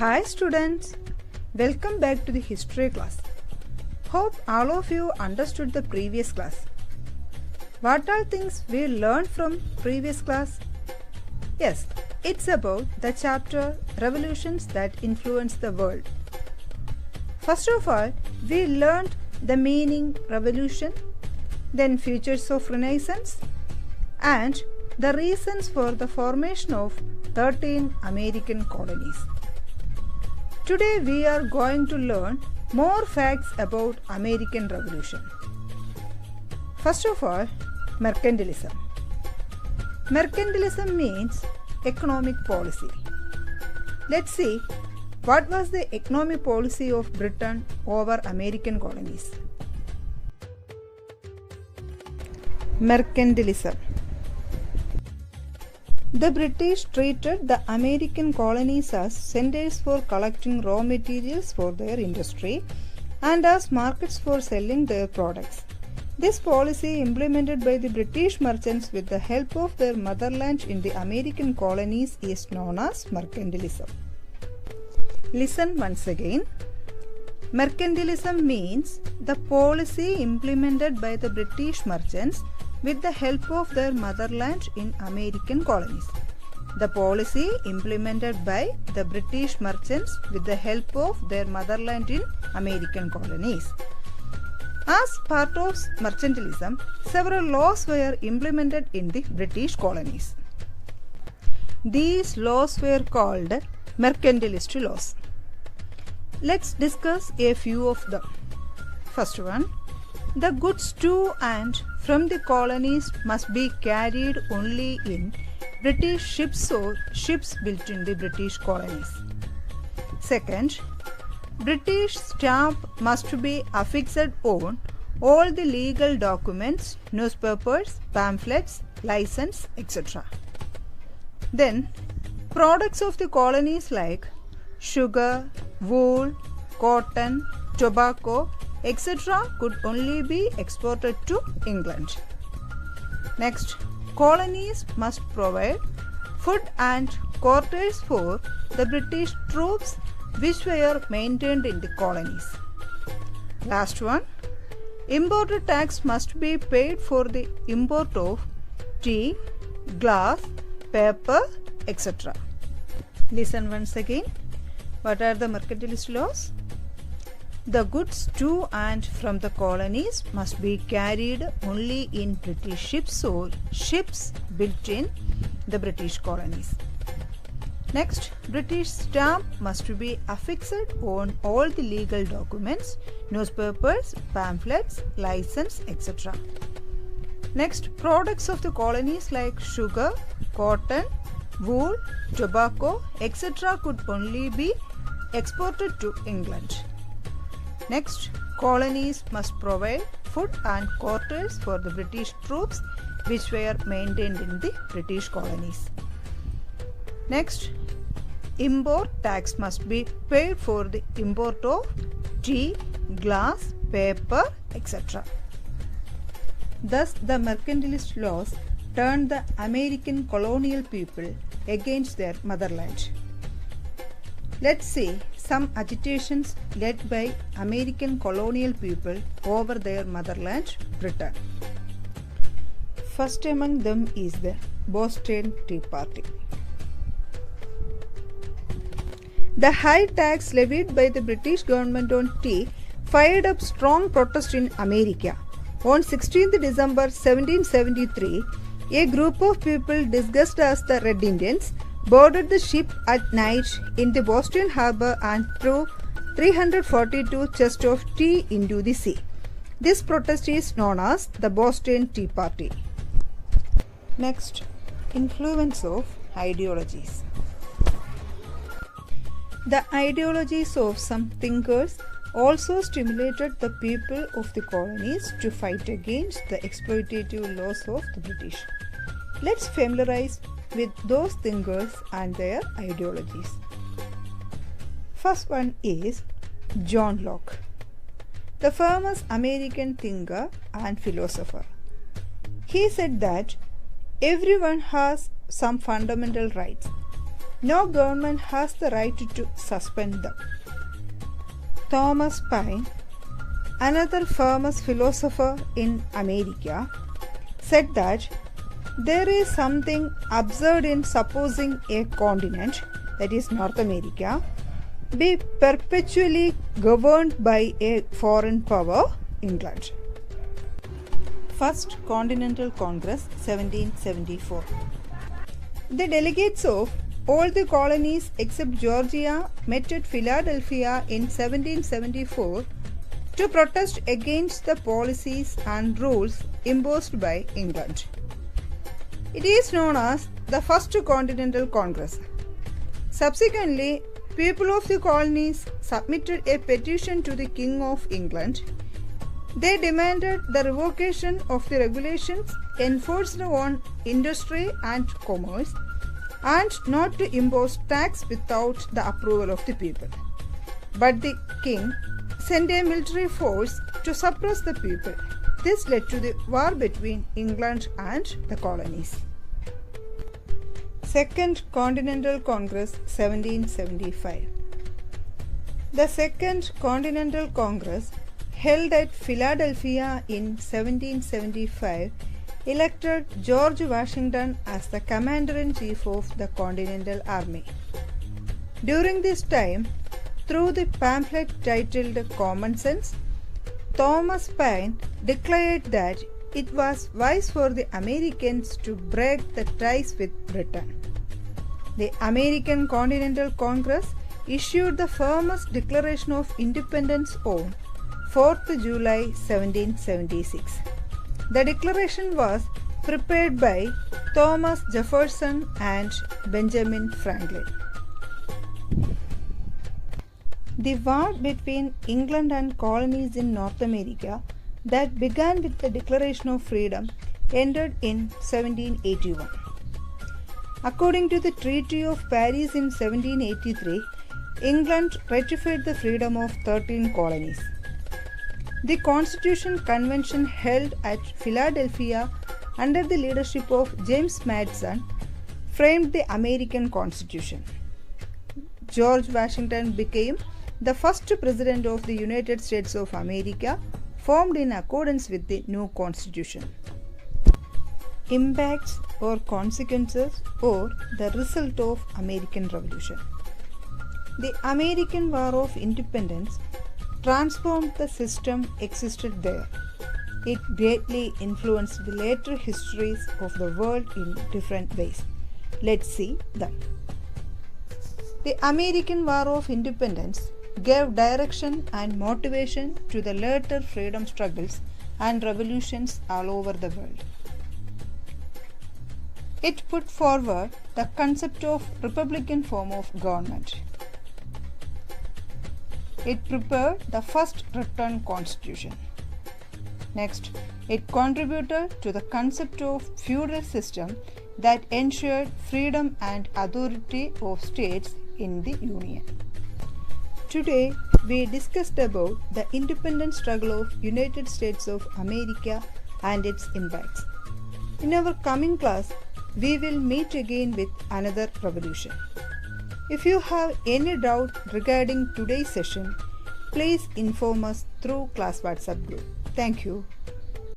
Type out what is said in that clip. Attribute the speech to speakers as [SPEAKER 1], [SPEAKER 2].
[SPEAKER 1] Hi students, welcome back to the history class. Hope all of you understood the previous class. What are things we learned from previous class? Yes, it's about the chapter Revolutions that Influence the World. First of all, we learned the meaning revolution, then features of Renaissance, and the reasons for the formation of 13 American colonies. Today we are going to learn more facts about American Revolution. First of all, mercantilism. Mercantilism means economic policy. Let's see what was the economic policy of Britain over American colonies. Mercantilism. The British treated the American colonies as centers for collecting raw materials for their industry and as markets for selling their products. This policy, implemented by the British merchants with the help of their motherland in the American colonies, is known as mercantilism. Listen once again. Mercantilism means the policy implemented by the British merchants with the help of their motherland in American colonies. The policy implemented by the British merchants with the help of their motherland in American colonies. As part of mercantilism, several laws were implemented in the British colonies. These laws were called mercantilist laws. Let's discuss a few of them. First one, the goods to and from the colonies must be carried only in British ships or ships built in the British colonies. Second, British stamp must be affixed on all the legal documents, newspapers, pamphlets, license, etc. Then, products of the colonies like sugar, wool, cotton, tobacco, etc. could only be exported to England. Next, colonies must provide food and quarters for the British troops which were maintained in the colonies. Last one, import tax must be paid for the import of tea, glass, paper, etc. Listen once again. What are the mercantilist laws? The goods to and from the colonies must be carried only in British ships or ships built in the British colonies. Next, British stamp must be affixed on all the legal documents, newspapers, pamphlets, license, etc. Next, products of the colonies like sugar, cotton, wool, tobacco, etc. could only be exported to England. Next, colonies must provide food and quarters for the British troops which were maintained in the British colonies. Next, import tax must be paid for the import of tea, glass, paper, etc. Thus, the mercantilist laws turned the American colonial people against their motherland. Let's see some agitations led by American colonial people over their motherland, Britain. First among them is the Boston Tea Party. The high tax levied by the British government on tea fired up strong protest in America. On 16th December 1773, a group of people disguised as the Red Indians boarded the ship at night in the Boston harbor and threw 342 chests of tea into the sea. This protest is known as the Boston Tea Party. Next, influence of ideologies. The ideologies of some thinkers also stimulated the people of the colonies to fight against the exploitative laws of the British. Let's familiarize with those thinkers and their ideologies. First one is John Locke, the famous American thinker and philosopher. He said that everyone has some fundamental rights No government has the right to suspend them. Thomas Paine, another famous philosopher in America, said that there is something absurd in supposing a continent, that is North America, be perpetually governed by a foreign power, England. First Continental Congress, 1774. The delegates of all the colonies except Georgia met at Philadelphia in 1774 to protest against the policies and rules imposed by England. It is known as the First Continental Congress. Subsequently, people of the colonies submitted a petition to the King of England. They demanded the revocation of the regulations enforced on industry and commerce and not to impose tax without the approval of the people. But the king sent a military force to suppress the people. This led to the war between England and the colonies. Second Continental Congress, 1775. The Second Continental Congress, held at Philadelphia in 1775, elected George Washington as the Commander-in-Chief of the Continental Army. During this time, through the pamphlet titled Common Sense, Thomas Paine declared that it was wise for the Americans to break the ties with Britain. The American Continental Congress issued the famous Declaration of Independence on 4th July 1776. The declaration was prepared by Thomas Jefferson and Benjamin Franklin. The war between England and colonies in North America that began with the Declaration of Freedom ended in 1781. According to the Treaty of Paris in 1783, England ratified the freedom of 13 colonies. The Constitution Convention held at Philadelphia under the leadership of James Madison framed the American Constitution. George Washington became the first President of the United States of America, formed in accordance with the new Constitution. Impacts or consequences or the result of American Revolution. The American War of Independence transformed the system existed there. It greatly influenced the later histories of the world in different ways. Let's see them. The American War of Independence gave direction and motivation to the later freedom struggles and revolutions all over the world. It put forward the concept of republican form of government. It prepared the first written constitution. Next, it contributed to the concept of feudal system that ensured freedom and authority of states in the Union. Today, we discussed about the independence struggle of United States of America and its impacts. In our coming class, we will meet again with another revolution. If you have any doubt regarding today's session, please inform us through class WhatsApp group. Thank you.